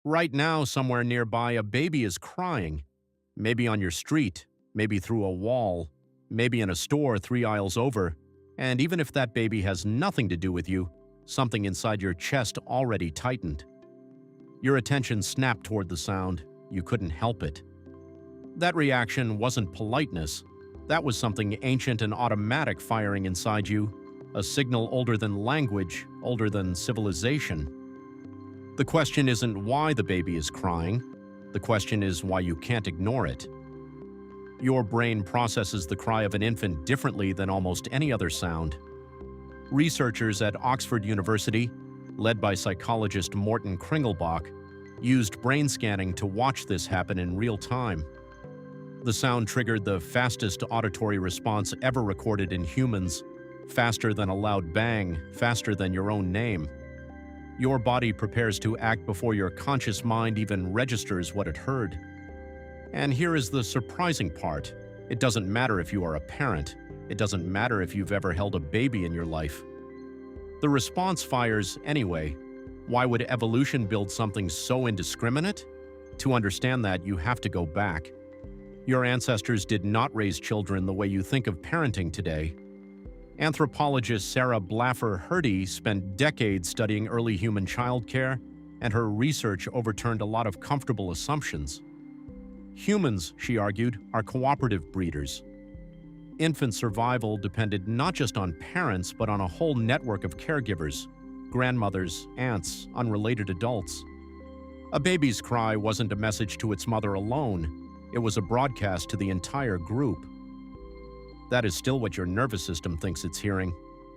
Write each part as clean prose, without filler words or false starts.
Right now, somewhere nearby, a baby is crying. Maybe on your street, maybe through a wall, maybe in a store 3 aisles over. And even if that baby has nothing to do with you, something inside your chest already tightened. Your attention snapped toward the sound. You couldn't help it. That reaction wasn't politeness. That was something ancient and automatic firing inside you, a signal older than language, older than civilization. The question isn't why the baby is crying. The question is why you can't ignore it. Your brain processes the cry of an infant differently than almost any other sound. Researchers at Oxford University, led by psychologist Morten Kringelbach, used brain scanning to watch this happen in real time. The sound triggered the fastest auditory response ever recorded in humans, faster than a loud bang, faster than your own name. Your body prepares to act before your conscious mind even registers what it heard. And here is the surprising part. It doesn't matter if you are a parent. It doesn't matter if you've ever held a baby in your life. The response fires anyway. Why would evolution build something so indiscriminate? To understand that, you have to go back. Your ancestors did not raise children the way you think of parenting today. Anthropologist Sarah Blaffer Hrdy spent decades studying early human childcare, and her research overturned a lot of comfortable assumptions. Humans, she argued, are cooperative breeders. Infant survival depended not just on parents, but on a whole network of caregivers, grandmothers, aunts, unrelated adults. A baby's cry wasn't a message to its mother alone. It was a broadcast to the entire group. That is still what your nervous system thinks it's hearing.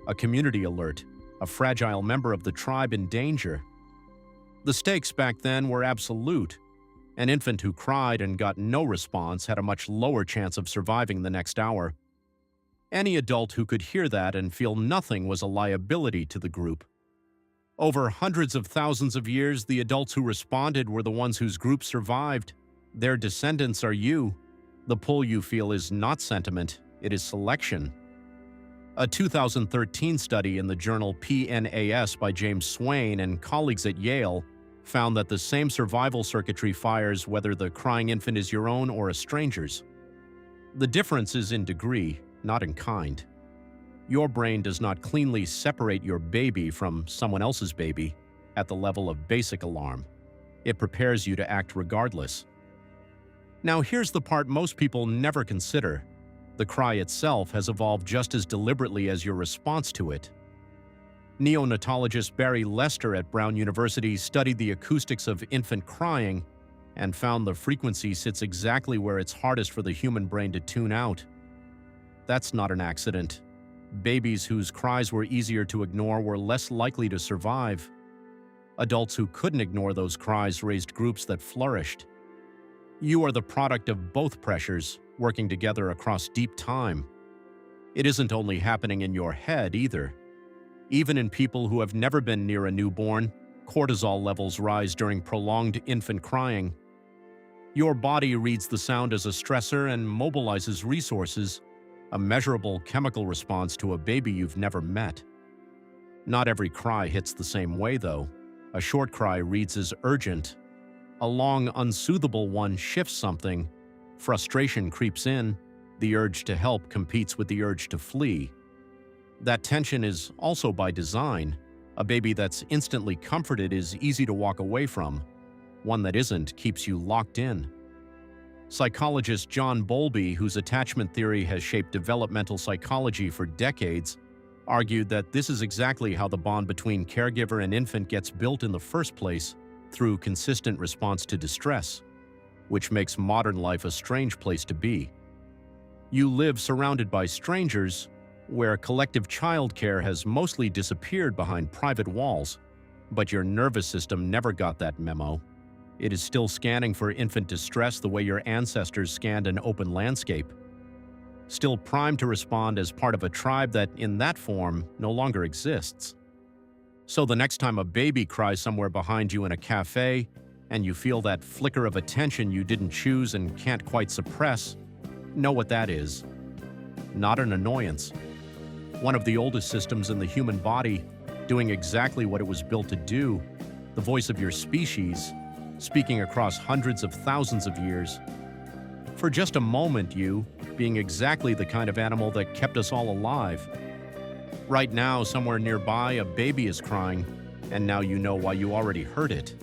A community alert, a fragile member of the tribe in danger. The stakes back then were absolute. An infant who cried and got no response had a much lower chance of surviving the next hour. Any adult who could hear that and feel nothing was a liability to the group. Over hundreds of thousands of years, the adults who responded were the ones whose group survived. Their descendants are you. The pull you feel is not sentiment, it is selection. A 2013 study in the journal PNAS by James Swain and colleagues at Yale found that the same survival circuitry fires whether the crying infant is your own or a stranger's. The difference is in degree, not in kind. Your brain does not cleanly separate your baby from someone else's baby at the level of basic alarm. It prepares you to act regardless. Now here's the part most people never consider. The cry itself has evolved just as deliberately as your response to it. Neonatologist Barry Lester at Brown University studied the acoustics of infant crying and found the frequency sits exactly where it's hardest for the human brain to tune out. That's not an accident. Babies whose cries were easier to ignore were less likely to survive. Adults who couldn't ignore those cries raised groups that flourished. You are the product of both pressures, working together across deep time. It isn't only happening in your head either. Even in people who have never been near a newborn, cortisol levels rise during prolonged infant crying. Your body reads the sound as a stressor and mobilizes resources, a measurable chemical response to a baby you've never met. Not every cry hits the same way, though. A short cry reads as urgent. A long, unsoothable one shifts something. Frustration creeps in. The urge to help competes with the urge to flee. That tension is also by design. A baby that's instantly comforted is easy to walk away from. One that isn't keeps you locked in. Psychologist John Bowlby, whose attachment theory has shaped developmental psychology for decades, argued that this is exactly how the bond between caregiver and infant gets built in the first place, through consistent response to distress, which makes modern life a strange place to be. You live surrounded by strangers, where collective childcare has mostly disappeared behind private walls, but your nervous system never got that memo. It is still scanning for infant distress the way your ancestors scanned an open landscape. Still primed to respond as part of a tribe that, in that form, no longer exists. So the next time a baby cries somewhere behind you in a cafe, and you feel that flicker of attention you didn't choose and can't quite suppress, know what that is. Not an annoyance. One of the oldest systems in the human body, doing exactly what it was built to do, the voice of your species, speaking across hundreds of thousands of years. For just a moment, you, being exactly the kind of animal that kept us all alive. Right now, somewhere nearby, a baby is crying, and now you know why you already heard it.